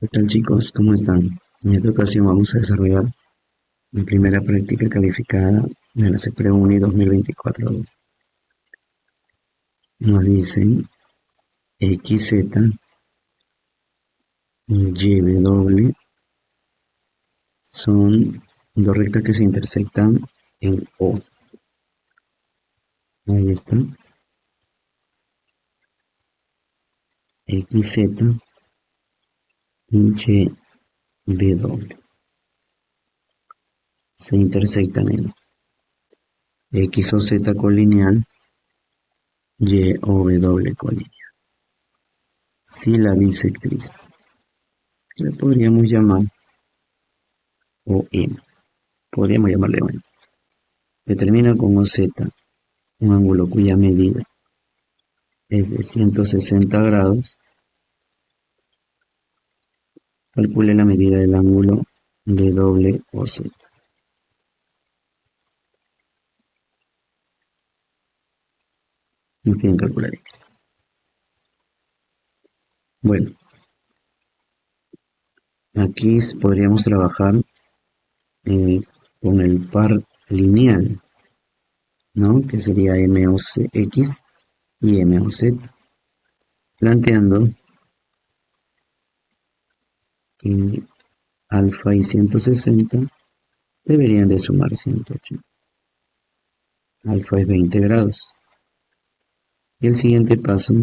¿Qué tal chicos? ¿Cómo están? En esta ocasión vamos a desarrollar mi primera práctica calificada de la CPRUNI 2024. Nos dicen XZ y YW son dos rectas que se intersectan en O. Ahí está. XZ y YW se intersectan en X o Z colineal, Y o W colineal. Si la bisectriz, le podríamos llamar o M, podríamos llamarle O M, determina con OZ un ángulo cuya medida es de 160 grados, calcule la medida del ángulo de doble OZ. Nos piden calcular X. Bueno, aquí podríamos trabajar eh, con el par lineal, ¿no? Que sería MOX y MOZ, planteando que alfa y 160 deberían de sumar 180. Alfa es 20 grados. Y el siguiente paso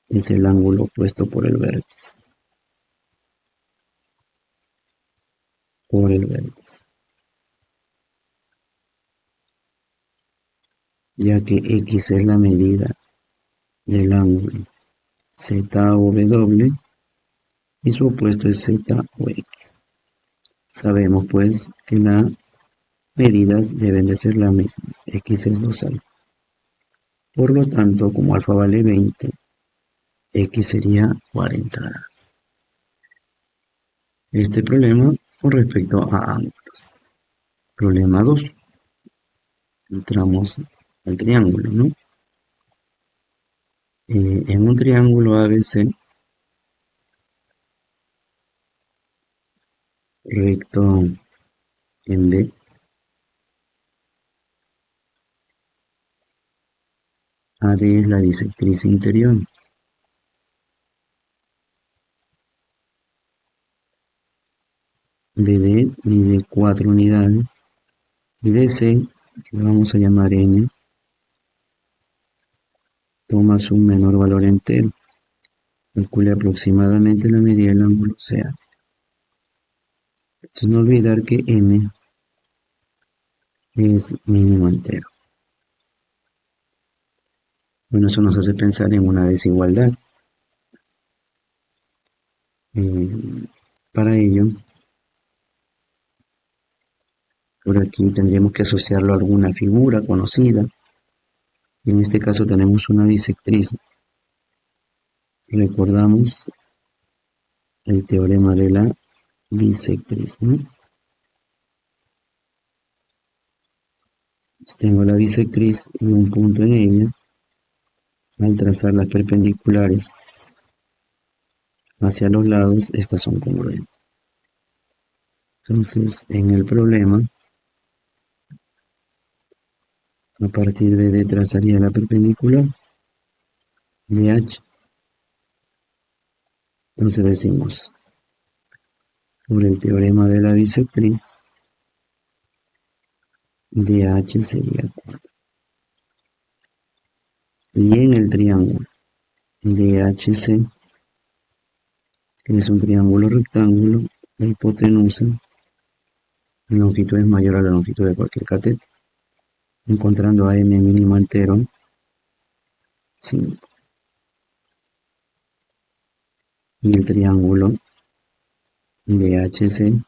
es el ángulo opuesto por el vértice. Ya que X es la medida del ángulo ZOW y su opuesto es ZOX. Sabemos pues que las medidas deben de ser las mismas, X es 2 alfa. Por lo tanto, como alfa vale 20, X sería 40 grados. Este problema con respecto a ángulos. Problema 2. Entramos al triángulo, ¿no? En un triángulo ABC, recto en D, AD es la bisectriz interior. BD mide 4 unidades y DC, que le vamos a llamar N, toma su menor valor entero. Calcule aproximadamente la medida del ángulo CA. Entonces no olvidar que M es mínimo entero. Bueno, eso nos hace pensar en una desigualdad. Para ello, por aquí tendríamos que asociarlo a alguna figura conocida. En este caso tenemos una bisectriz. Recordamos el teorema de la bisectriz, ¿no? Tengo la bisectriz y un punto en ella. Al trazar las perpendiculares hacia los lados, estas son congruentes. Entonces, en el problema, a partir de D trazaría la perpendicular de H. Entonces decimos, por el teorema de la bisectriz, DH sería 4. Y en el triángulo DHC, que es un triángulo rectángulo, la hipotenusa, la longitud es mayor a la longitud de cualquier cateto, encontrando a M mínimo entero 5. Y el triángulo DHC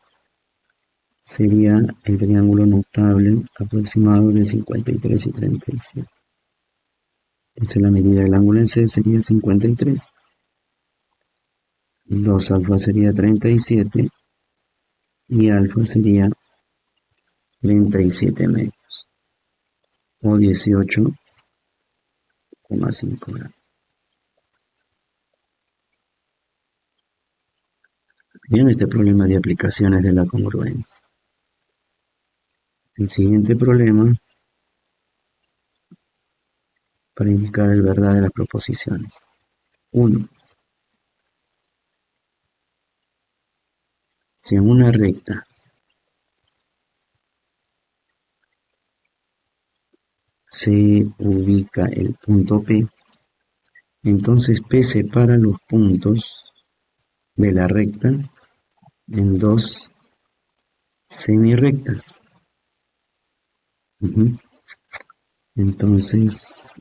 sería el triángulo notable aproximado de 53 y 37. Entonces la medida del ángulo en C sería 53. 2 alfa sería 37 y alfa sería 37 medios o 18,5 grados. Bien, este problema de aplicaciones de la congruencia. El siguiente problema para indicar el verdad de las proposiciones. 1. Si en una recta se ubica el punto P, entonces P separa los puntos de la recta en dos semirrectas. Entonces,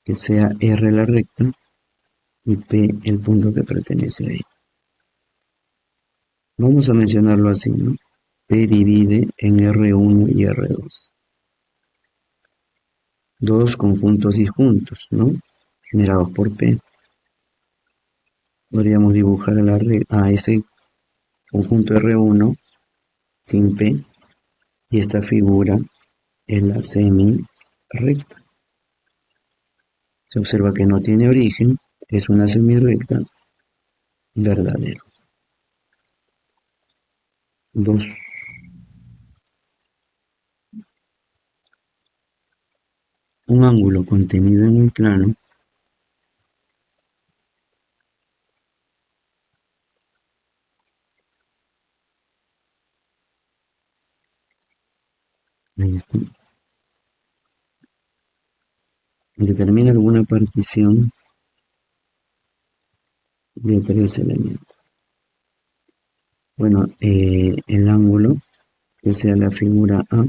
que sea R la recta y P el punto que pertenece a ella. Vamos a mencionarlo así, ¿no? P divide en R1 y R2. Dos conjuntos disjuntos, ¿no? Generados por P. Podríamos dibujar a ese conjunto R1 sin P y esta figura es la semirrecta. Se observa que no tiene origen, es una semirrecta verdadero. 2. Un ángulo contenido en un plano ahí está, determina alguna partición de tres elementos. Bueno, el ángulo, que sea la figura A,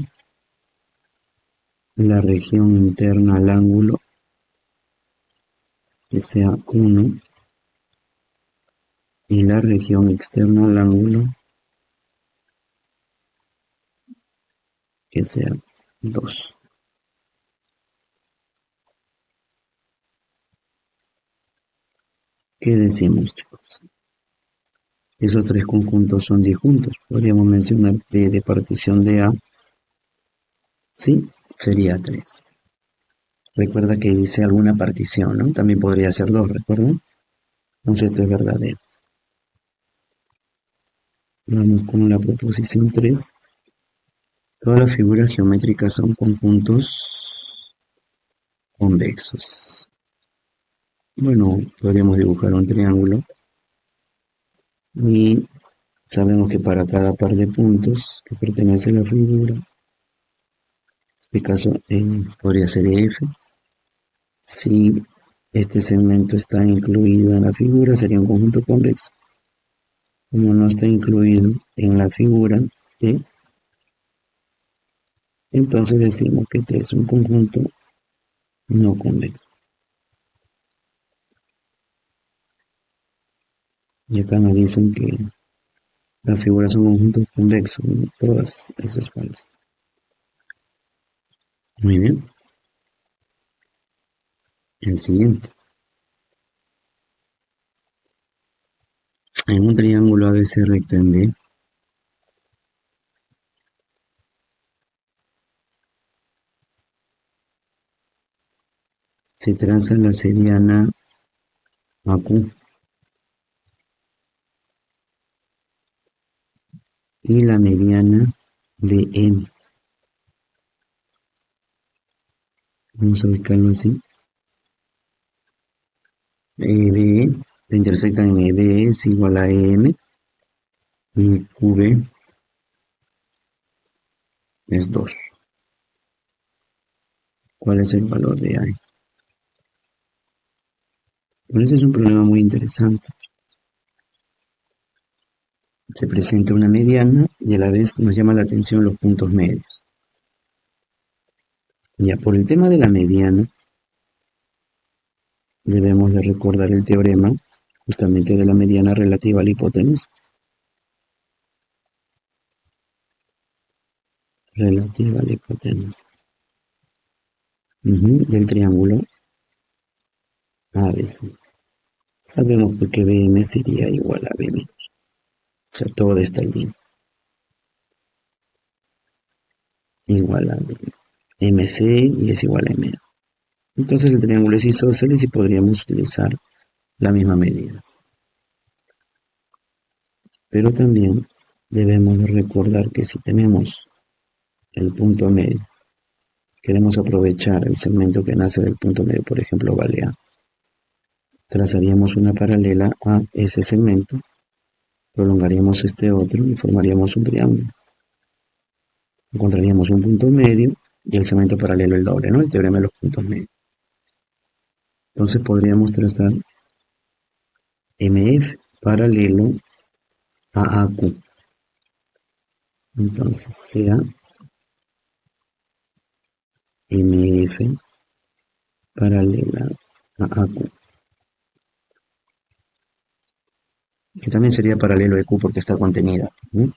la región interna al ángulo, que sea 1, y la región externa al ángulo, que sea 2. ¿Qué decimos, chicos? Esos tres conjuntos son disjuntos. Podríamos mencionar P de partición de A, sí, sería 3. Recuerda que dice alguna partición, ¿no? También podría ser 2, ¿recuerdan? Entonces esto es verdadero. Vamos con la proposición 3. Todas las figuras geométricas son conjuntos convexos. Bueno, podríamos dibujar un triángulo y sabemos que para cada par de puntos que pertenece a la figura, en este caso podría ser F, si este segmento está incluido en la figura sería un conjunto convexo. Como no está incluido en la figura T, entonces decimos que T es un conjunto no convexo. Y acá nos dicen que las figuras son conjuntos convexos, ¿no? Todas, eso es falso. Muy bien. El siguiente. En un triángulo ABC recto en B, se traza la seriana AQ y la mediana BM. Vamos a ubicarlo así. BE, se intersectan en BE es igual a EM y QB es 2. ¿Cuál es el valor de A? Por eso es un problema muy interesante. Se presenta una mediana y a la vez nos llama la atención los puntos medios. Ya, por el tema de la mediana, debemos de recordar el teorema justamente de la mediana relativa a la hipotenusa. Relativa a la hipotenusa. Del triángulo ABC. Sabemos que BM sería igual a B menos. O sea, toda esta línea igual a MC y es igual a MA. Entonces el triángulo es isósceles y podríamos utilizar la misma medida. Pero también debemos recordar que si tenemos el punto medio, queremos aprovechar el segmento que nace del punto medio, por ejemplo, vale A, trazaríamos una paralela a ese segmento, prolongaríamos este otro y formaríamos un triángulo. Encontraríamos un punto medio y el segmento paralelo el doble, ¿no? El teorema de los puntos medios. Entonces podríamos trazar MF paralelo a AQ. Entonces sea MF paralela a AQ, que también sería paralelo a EQ porque está contenida, ¿no?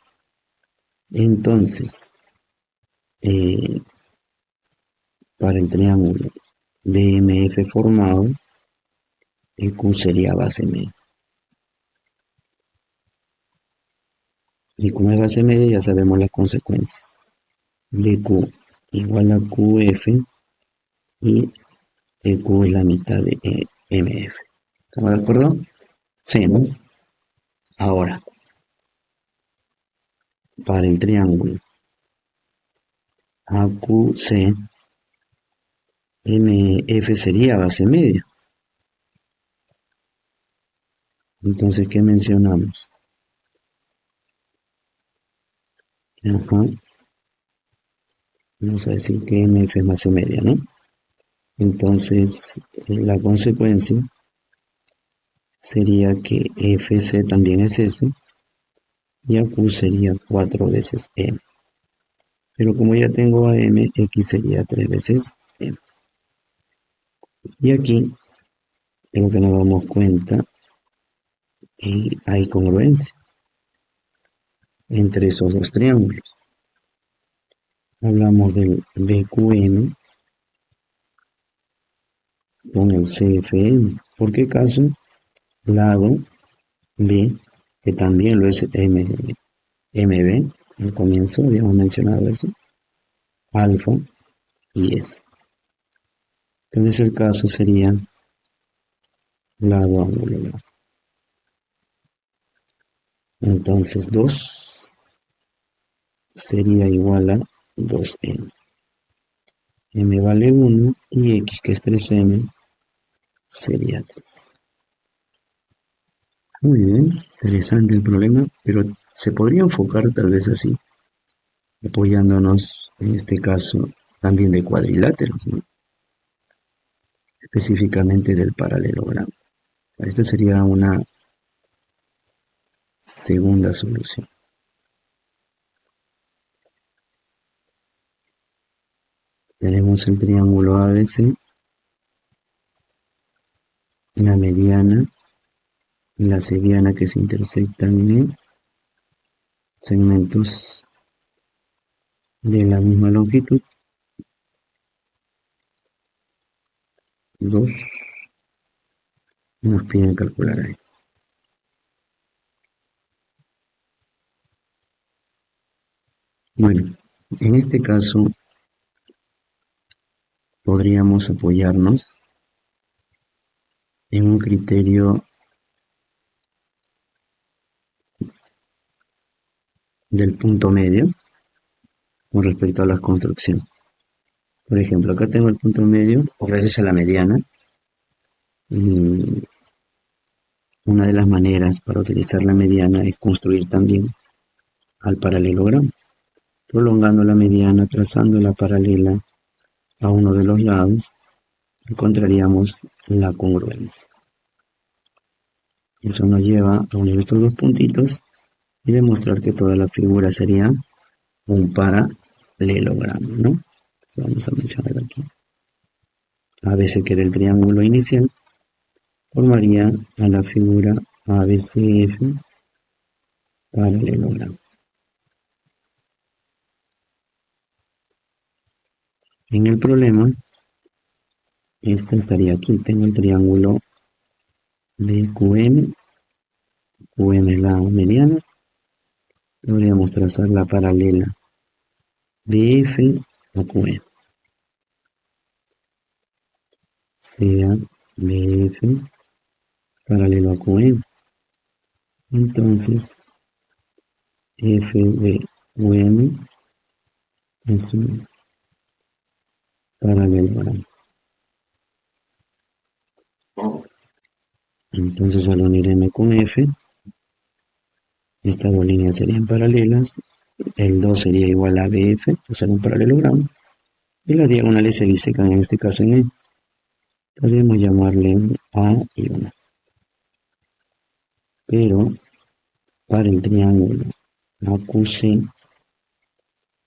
Entonces, eh, para el triángulo BMF formado, EQ sería base media. Y como es base media, ya sabemos las consecuencias. BQ igual a QF y EQ es la mitad de MF. ¿Estamos de acuerdo? Sí, ¿no? Ahora, para el triángulo AQC, MF sería base media. Entonces, ¿qué mencionamos? Ajá, vamos a decir que MF es base media, ¿no? Entonces, la consecuencia sería que FC también es S y AQ sería 4 veces M. Pero como ya tengo a M, X sería 3 veces M. Y aquí creo que nos damos cuenta que hay congruencia entre esos dos triángulos. Hablamos del BQM con el CFM. ¿Por qué caso? Lado B, que también lo es MB, al comienzo habíamos mencionado eso, alfa y S. Entonces el caso sería lado ángulo lado. Entonces 2 sería igual a 2M. M vale 1 y X, que es 3M, sería 3. Muy bien, interesante el problema, pero se podría enfocar tal vez así, apoyándonos en este caso también de cuadriláteros, ¿no? Específicamente del paralelogramo. Esta sería una segunda solución. Tenemos el triángulo ABC, la mediana y la mediana que se intersectan en segmentos de la misma longitud. 2 nos piden calcular ahí. Bueno, en este caso podríamos apoyarnos en un criterio del punto medio con respecto a las construcciones. Por ejemplo, acá tengo el punto medio gracias a la mediana y una de las maneras para utilizar la mediana es construir también al paralelogramo, prolongando la mediana, trazando la paralela a uno de los lados, encontraríamos la congruencia. Eso nos lleva a unir estos dos puntitos y demostrar que toda la figura sería un paralelogramo, ¿no? Eso vamos a mencionar aquí. ABC, que era el triángulo inicial, formaría a la figura ABCF paralelogramo. En el problema, esto estaría aquí. Tengo el triángulo BQM, QM es la mediana. Podríamos trazar la paralela BF a QM. Sea BF paralelo a QM. Entonces, F de UM es un paralelogramo. Entonces al unir M con F, estas dos líneas serían paralelas, el 2 sería igual a BF, usar un paralelogramo, y las diagonales se bisecan en este caso en E. Podríamos llamarle un A y una. Pero para el triángulo AQC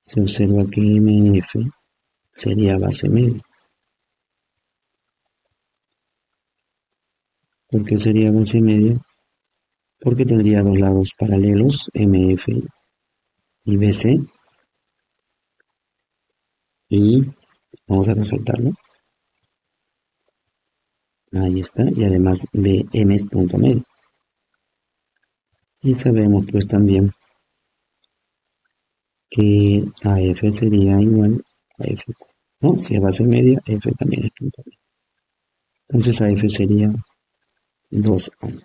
se observa que MF sería base media. ¿Por qué sería base media? Porque tendría dos lados paralelos, MF y BC, y vamos a resaltarlo. Ahí está, y además BM es punto medio. Y sabemos pues también que AF sería igual a F, ¿no? Si es base media, F también es punto medio. Entonces AF sería 2A.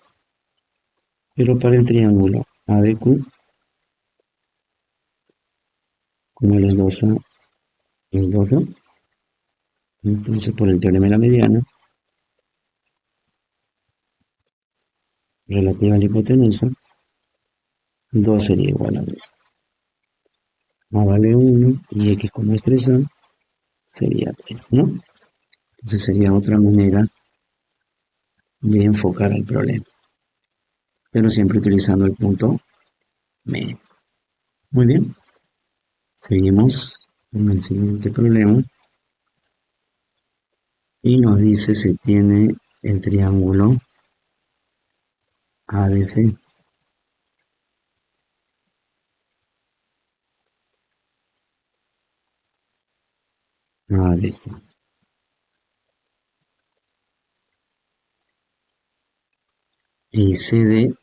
Pero para el triángulo ABQ, como él es 2A y 2A, entonces por el teorema de la mediana, relativa a la hipotenusa, 2 sería igual a 2. A vale 1 y X como es 3A sería 3, ¿no? Entonces sería otra manera de enfocar el problema, pero siempre utilizando el punto medio. Muy bien, seguimos con el siguiente problema y nos dice se tiene el triángulo ABC. ABC. Y CD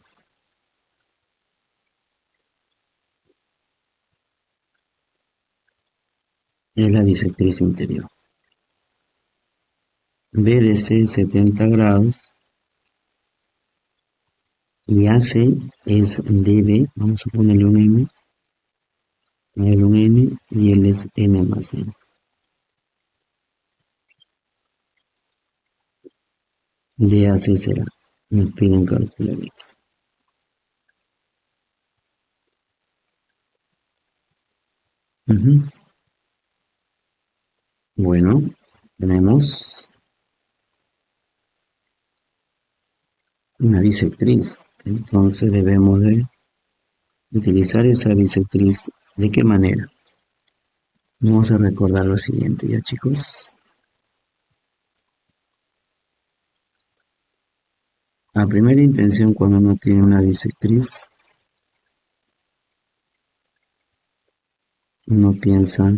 es la bisectriz interior. BDC 70 grados y AC es DB, vamos a ponerle un M, él un N y él es N más N. DAC será, nos piden calcular X. Bueno, tenemos una bisectriz, entonces debemos de utilizar esa bisectriz. ¿De qué manera? Vamos a recordar lo siguiente ya, chicos. A primera intención, cuando uno tiene una bisectriz, uno piensa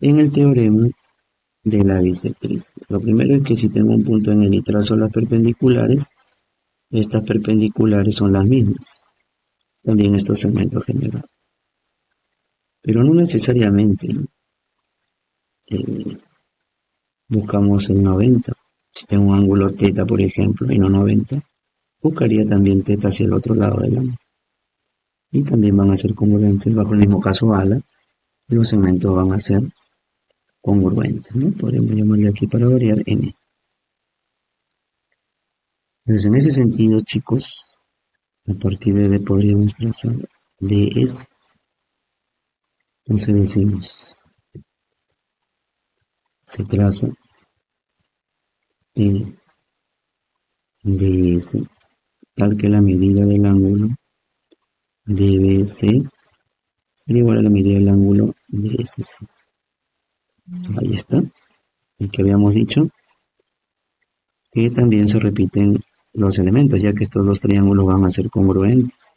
en el teorema de la bisectriz. Lo primero es que si tengo un punto en el y trazo las perpendiculares, estas perpendiculares son las mismas, también estos segmentos generados. Pero no necesariamente buscamos el 90. Si tengo un ángulo teta, por ejemplo, y no 90, buscaría también teta hacia el otro lado del ángulo. Y también van a ser congruentes bajo el mismo caso ala, y los segmentos van a ser congruentes, ¿no? Podemos llamarle aquí para variar n. Entonces, en ese sentido, chicos, a partir de D podríamos trazar ds. Entonces decimos, se traza ds, tal que la medida del ángulo DBC sería igual a la medida del ángulo DSC. Ahí está. El que habíamos dicho que también se repiten los elementos, ya que estos dos triángulos van a ser congruentes.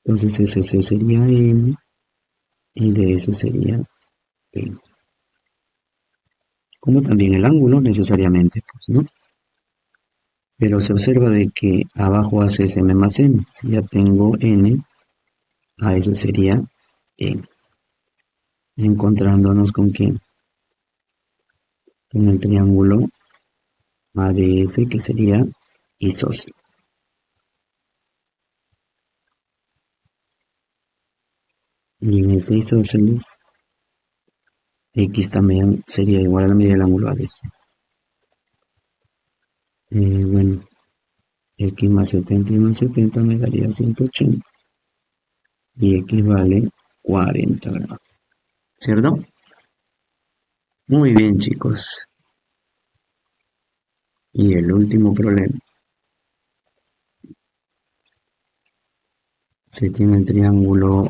Entonces SC sería M y DS sería M. Como también el ángulo necesariamente, pues, ¿no? Pero se observa de que abajo hace SM más N. Si ya tengo N, a ese sería M. Encontrándonos con quién? Con el triángulo ADS, que sería isósceles. Y en ese isósceles, X también sería igual a la medida del ángulo ABC. Bueno, X más 70 y más 70 me daría 180. Y X vale 40 grados. ¿Cierto? Muy bien, chicos. Y el último problema. Se tiene el triángulo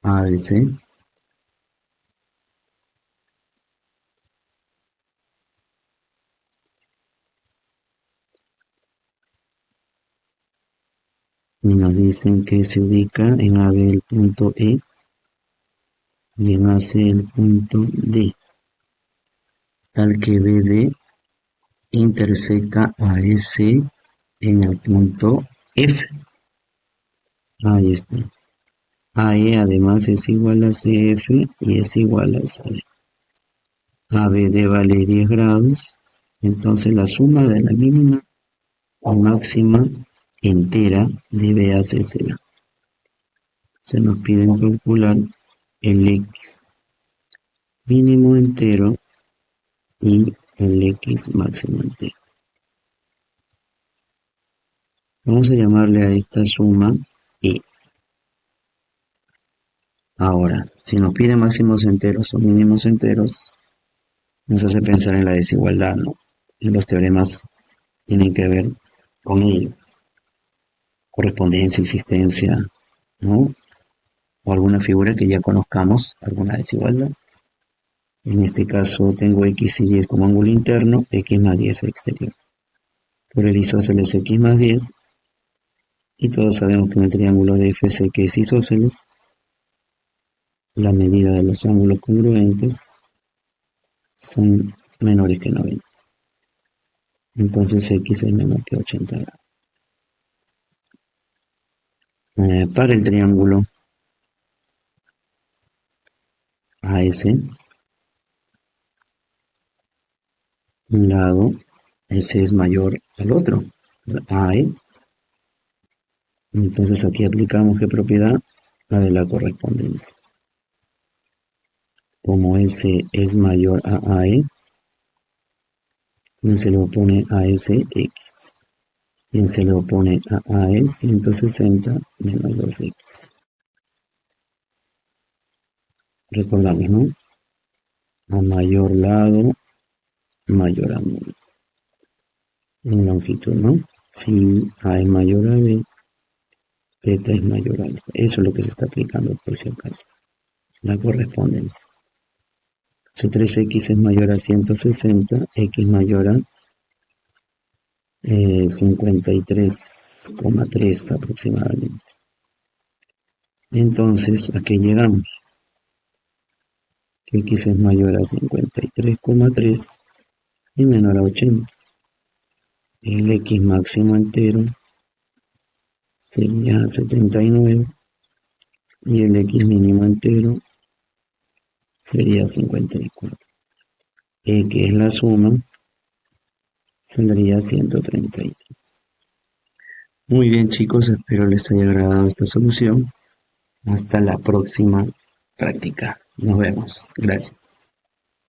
ABC y nos dicen que se ubica en AB el punto E y en AC el punto D, tal que BD intersecta a EC en el punto F. Ahí está. AE además es igual a CF y es igual a CB. ABD vale 10 grados, entonces la suma de la mínima o máxima entera de BAC será. Se nos pide calcular el X mínimo entero y el X máximo entero. Vamos a llamarle a esta suma E. Ahora, si nos pide máximos enteros o mínimos enteros, nos hace pensar en la desigualdad, ¿no? Y los teoremas tienen que ver con ello. Correspondencia, existencia, ¿no? O alguna figura que ya conozcamos, alguna desigualdad. En este caso tengo X y 10 como ángulo interno, X más 10 exterior. Por el isósceles X más 10, y todos sabemos que en el triángulo de FC que es isósceles, la medida de los ángulos congruentes son menores que 90. Entonces X es menor que 80 grados. Para el triángulo AS, un lado, S es mayor al otro, AE. Entonces aquí aplicamos ¿qué propiedad? La de la correspondencia. Como S es mayor a AE, quien se le opone a SX. Quien se le opone a AE, 160 menos 2X. Recordamos, ¿no? A mayor lado, mayor ángulo. En longitud, ¿no? Si A es mayor a B, beta es mayor a alfa. Eso es lo que se está aplicando por si acaso. La correspondencia. Si 3X es mayor a 160, X mayor a 53,3 aproximadamente. Entonces, ¿a qué llegamos? Que X es mayor a 53,3 y menor a 80. El X máximo entero sería 79 y el X mínimo entero sería 54. Que es la suma, saldría 133. Muy bien, chicos, espero les haya agradado esta solución. Hasta la próxima práctica. Nos vemos. Gracias.